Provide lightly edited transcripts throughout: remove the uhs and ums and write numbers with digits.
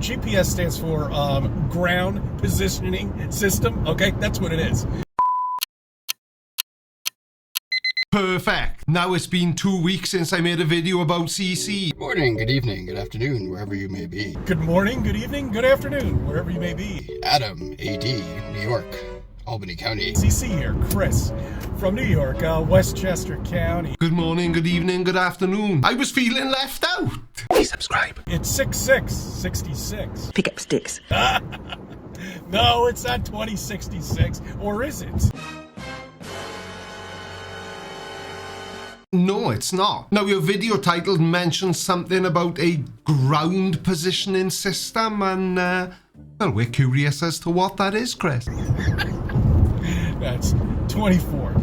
GPS stands for ground positioning system. Okay, that's what it is. Perfect. Now it's been 2 weeks since I made a video about CC. Good morning, good evening, good afternoon, wherever you may be. Good morning, good evening, good afternoon, wherever you may be. Adam, AD, New York, Albany County. CC here, Chris, from New York, Westchester County. Good morning, good evening, good afternoon. I was feeling left out. Please subscribe. It's 6666. Pick up sticks. No, it's not 2066, or is it? No, it's not. Now, your video title mentions something about a ground positioning system, and, well, we're curious as to what that is, Chris. That's 24.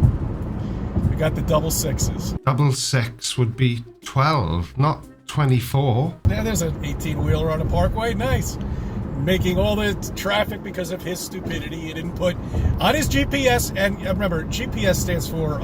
We got the double sixes. Double six would be 12, not 24. Yeah, there's an 18-wheeler on the parkway. Nice. Making all the traffic because of his stupidity. He didn't put on his GPS, and remember, GPS stands for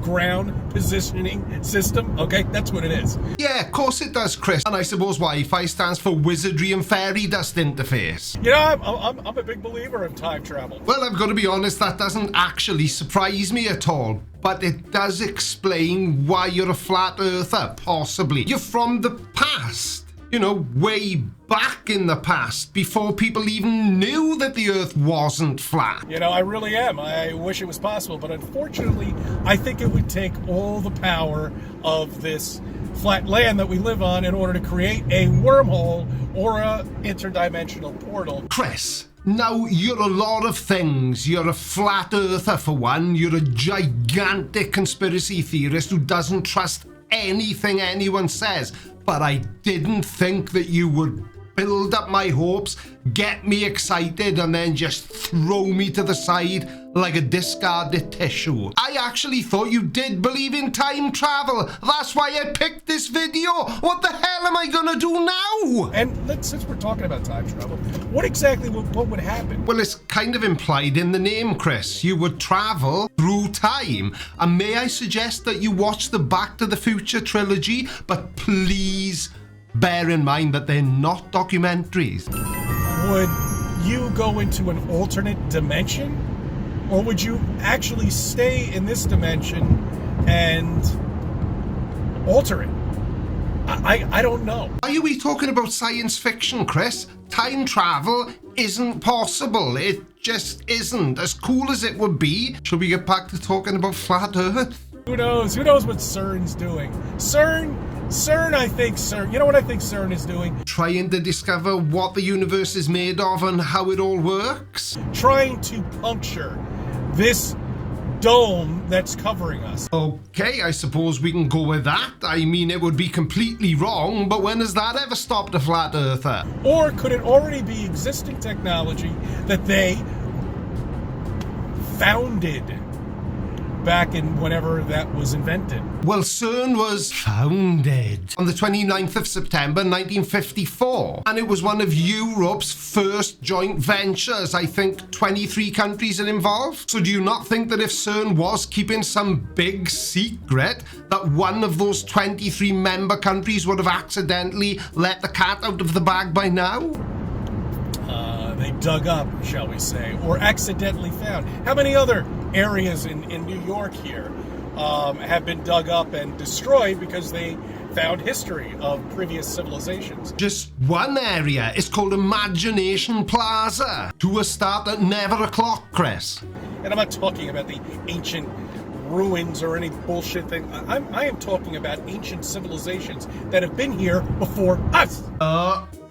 ground positioning system. Okay, that's what it is. Yeah, of course it does, Chris. And I suppose Wi-Fi stands for Wizardry and Fairy Dust Interface. You know, I'm a big believer in time travel. Well, I've got to be honest, that doesn't actually surprise me at all. But it does explain why you're a flat earther, possibly. You're from the past. You know, way back in the past, before people even knew that the Earth wasn't flat. You know, I really am. I wish it was possible, but unfortunately, I think it would take all the power of this flat land that we live on in order to create a wormhole or a interdimensional portal. Chris, now you're a lot of things. You're a flat earther for one. You're a gigantic conspiracy theorist who doesn't trust anything anyone says. But I didn't think that you would build up my hopes, get me excited, and then just throw me to the side like a discarded tissue. I actually thought you did believe in time travel. That's why I picked this video. What the hell am I gonna do now? And since we're talking about time travel, what exactly what would happen? Well, it's kind of implied in the name, Chris. You would travel through time. And may I suggest that you watch the Back to the Future trilogy, but please bear in mind that they're not documentaries. Would you go into an alternate dimension? Or would you actually stay in this dimension and alter it? I don't know. Why are we talking about science fiction, Chris? Time travel isn't possible. It just isn't. As cool as it would be. Should we get back to talking about flat Earth? Who knows? Who knows what CERN's doing? CERN, I think CERN. You know what I think CERN is doing? Trying to discover what the universe is made of and how it all works? Trying to puncture this dome that's covering us. Okay, I suppose we can go with that. I mean, it would be completely wrong, but when has that ever stopped a flat earther? Or could it already be existing technology that they founded back in whenever that was invented? Well, CERN was founded on the 29th of September 1954, and it was one of Europe's first joint ventures. I think 23 countries are involved. So do you not think that if CERN was keeping some big secret, that one of those 23 member countries would have accidentally let the cat out of the bag by now? They dug up, shall we say, or accidentally found. How many other areas in New York here have been dug up and destroyed because they found history of previous civilizations? Just one area. It's called Imagination Plaza. Tours start at never o'clock, Chris. And I'm not talking about the ancient ruins or any bullshit thing. I am talking about ancient civilizations that have been here before us.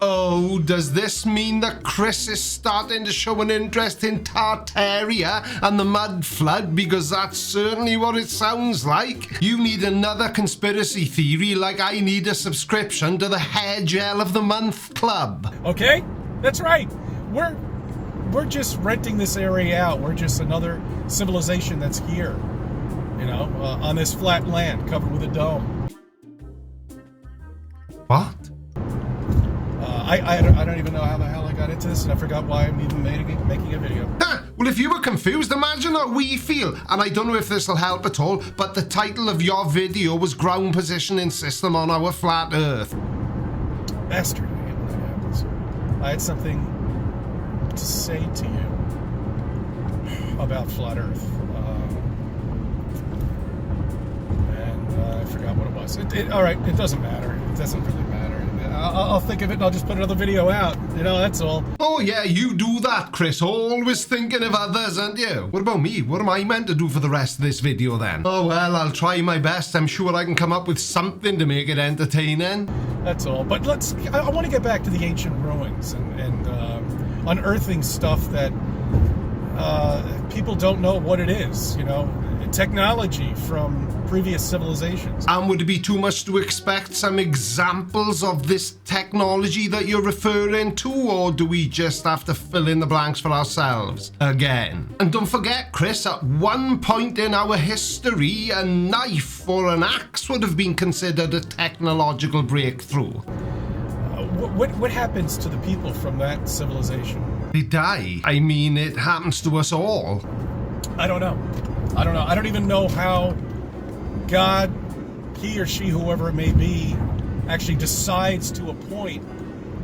Oh, does this mean that Chris is starting to show an interest in Tartaria and the mud flood? Because that's certainly what it sounds like. You need another conspiracy theory like I need a subscription to the Hair Gel of the Month Club. Okay, that's right. We're just renting this area out. We're just another civilization that's here, you know, on this flat land covered with a dome. What? I don't even know how the hell I got into this, and I forgot why I'm even making a video. Well, if you were confused, imagine how we feel. And I don't know if this will help at all, but the title of your video was Ground Positioning System on Our Flat Earth. Bastard. I hate when that happens. I had something to say to you about Flat Earth. I forgot what it was. All right, it doesn't matter. It doesn't really matter. I'll think of it and I'll just put another video out. That's all. Oh yeah, you do that, Chris. Always thinking of others, aren't you? What about me? What am I meant to do for the rest of this video then? Oh well, I'll try my best. I'm sure I can come up with something to make it entertaining. That's all. But I want to get back to the ancient ruins and unearthing stuff that people don't know what it is, technology from previous civilizations. And would it be too much to expect some examples of this technology that you're referring to, or do we just have to fill in the blanks for ourselves again? And don't forget, Chris, at one point in our history, a knife or an axe would have been considered a technological breakthrough. What happens to the people from that civilization? They die. I mean, it happens to us all. I don't know. I don't even know how God, he or she, whoever it may be, actually decides to appoint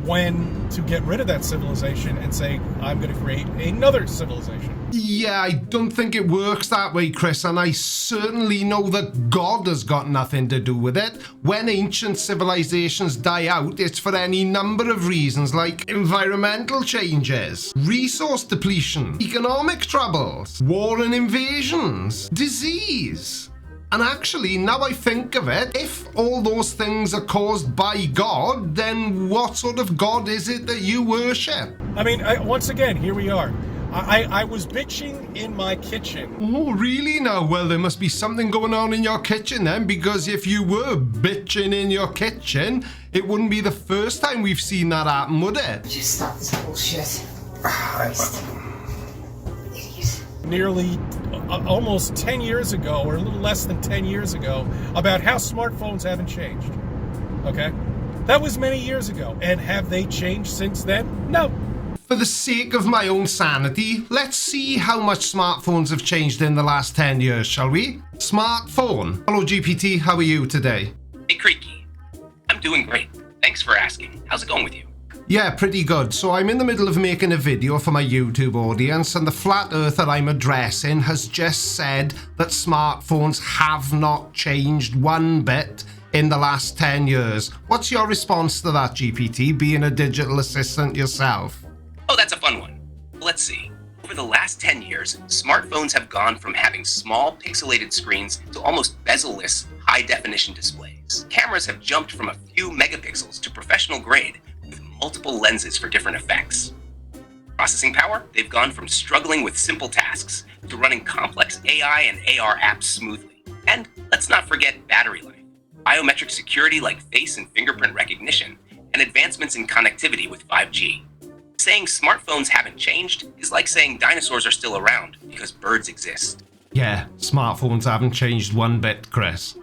when to get rid of that civilization and say, I'm going to create another civilization. Yeah, I don't think it works that way, Chris, and I certainly know that God has got nothing to do with it. When ancient civilizations die out, it's for any number of reasons, like environmental changes, resource depletion, economic troubles, war and invasions, disease. And actually, now I think of it, if all those things are caused by God, then what sort of God is it that you worship? I mean, once again, here we are. I was bitching in my kitchen. Oh, really now? Well, there must be something going on in your kitchen then, because if you were bitching in your kitchen, it wouldn't be the first time we've seen that happen, would it? Just stop this bullshit. Christ. Idiot. Nearly almost 10 years ago, or a little less than 10 years ago, about how smartphones haven't changed. Okay? That was many years ago. And have they changed since then? No. For the sake of my own sanity, let's see how much smartphones have changed in the last 10 years, shall we? Smartphone. Hello, GPT. How are you today? Hey, Creaky. I'm doing great. Thanks for asking. How's it going with you? Yeah, pretty good. So I'm in the middle of making a video for my YouTube audience, and the flat earther I'm addressing has just said that smartphones have not changed one bit in the last 10 years. What's your response to that, GPT, being a digital assistant yourself? Oh, that's a fun one. Let's see. Over the last 10 years, smartphones have gone from having small pixelated screens to almost bezel-less high-definition displays. Cameras have jumped from a few megapixels to professional grade with multiple lenses for different effects. Processing power, they've gone from struggling with simple tasks to running complex AI and AR apps smoothly. And let's not forget battery life, biometric security like face and fingerprint recognition, and advancements in connectivity with 5G. Saying smartphones haven't changed is like saying dinosaurs are still around because birds exist. Yeah, smartphones haven't changed one bit, Chris.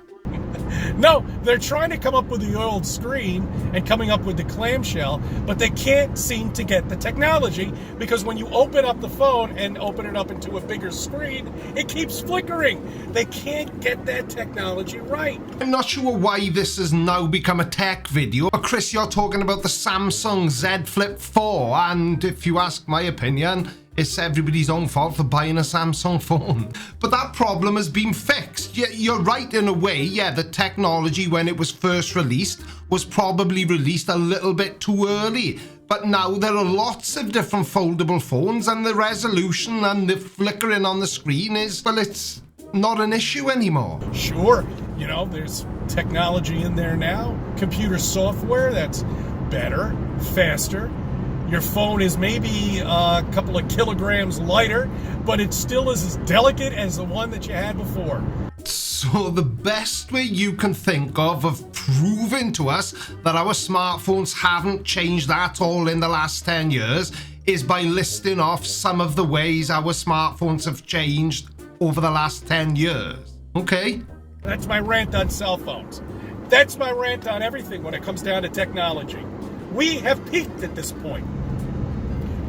No, they're trying to come up with the old screen and coming up with the clamshell, but they can't seem to get the technology because when you open up the phone and open it up into a bigger screen, it keeps flickering. They can't get that technology right. I'm not sure why this has now become a tech video, but Chris, you're talking about the Samsung Z Flip 4, and if you ask my opinion, it's everybody's own fault for buying a Samsung phone. But that problem has been fixed. You're right in a way. Yeah, the technology when it was first released was probably released a little bit too early. But now there are lots of different foldable phones, and the resolution and the flickering on the screen is, well, it's not an issue anymore. Sure, there's technology in there now. Computer software that's better, faster. Your phone is maybe a couple of kilograms lighter, but it still is as delicate as the one that you had before. So the best way you can think of proving to us that our smartphones haven't changed at all in the last 10 years is by listing off some of the ways our smartphones have changed over the last 10 years. Okay? That's my rant on cell phones. That's my rant on everything when it comes down to technology. We have peaked at this point.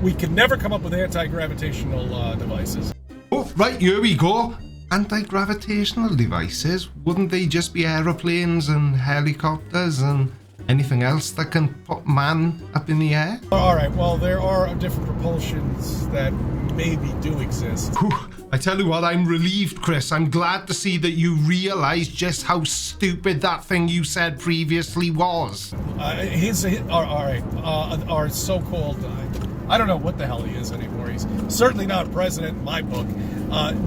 We can never come up with anti-gravitational devices. Oh, right, here we go. Anti-gravitational devices? Wouldn't they just be aeroplanes and helicopters and Anything else that can put man up in the air? All right, well, there are different propulsions that maybe do exist. Whew. I tell you what, I'm relieved, Chris. I'm glad to see that you realize just how stupid that thing you said previously was. Our so-called, I don't know what the hell he is anymore. He's certainly not president in my book.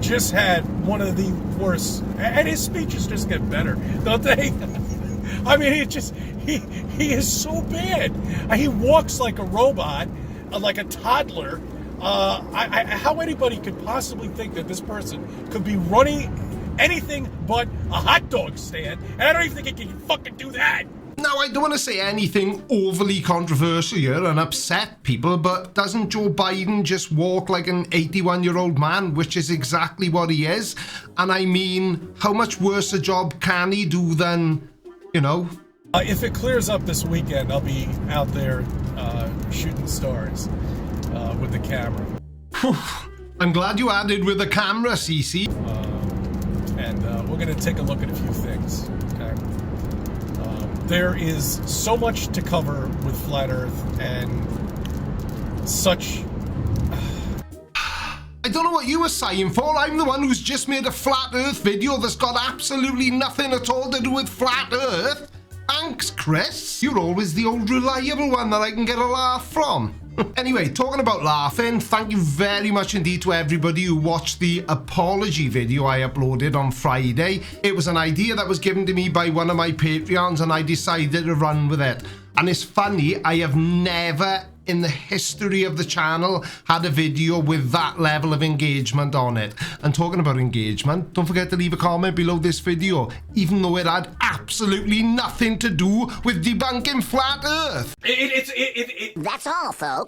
Just had one of the worst, and his speeches just get better, don't they? I mean, he is so bad. He walks like a robot, like a toddler. How anybody could possibly think that this person could be running anything but a hot dog stand, and I don't even think he can fucking do that. Now, I don't want to say anything overly controversial here and upset people, but doesn't Joe Biden just walk like an 81-year-old man, which is exactly what he is? And I mean, how much worse a job can he do than, you know? If it clears up this weekend, I'll be out there shooting stars with the camera. I'm glad you added with the camera, Cece. And we're going to take a look at a few things, okay? There is so much to cover with Flat Earth and such... I don't know what you were sighing for. I'm the one who's just made a Flat Earth video that's got absolutely nothing at all to do with Flat Earth. Thanks, Chris. You're always the old reliable one that I can get a laugh from. Anyway, talking about laughing, thank you very much indeed to everybody who watched the apology video I uploaded on Friday. It was an idea that was given to me by one of my Patreons and I decided to run with it. And it's funny, I have never in the history of the channel had a video with that level of engagement on it. And talking about engagement, don't forget to leave a comment below this video, even though it had absolutely nothing to do with debunking Flat Earth. That's all, folks.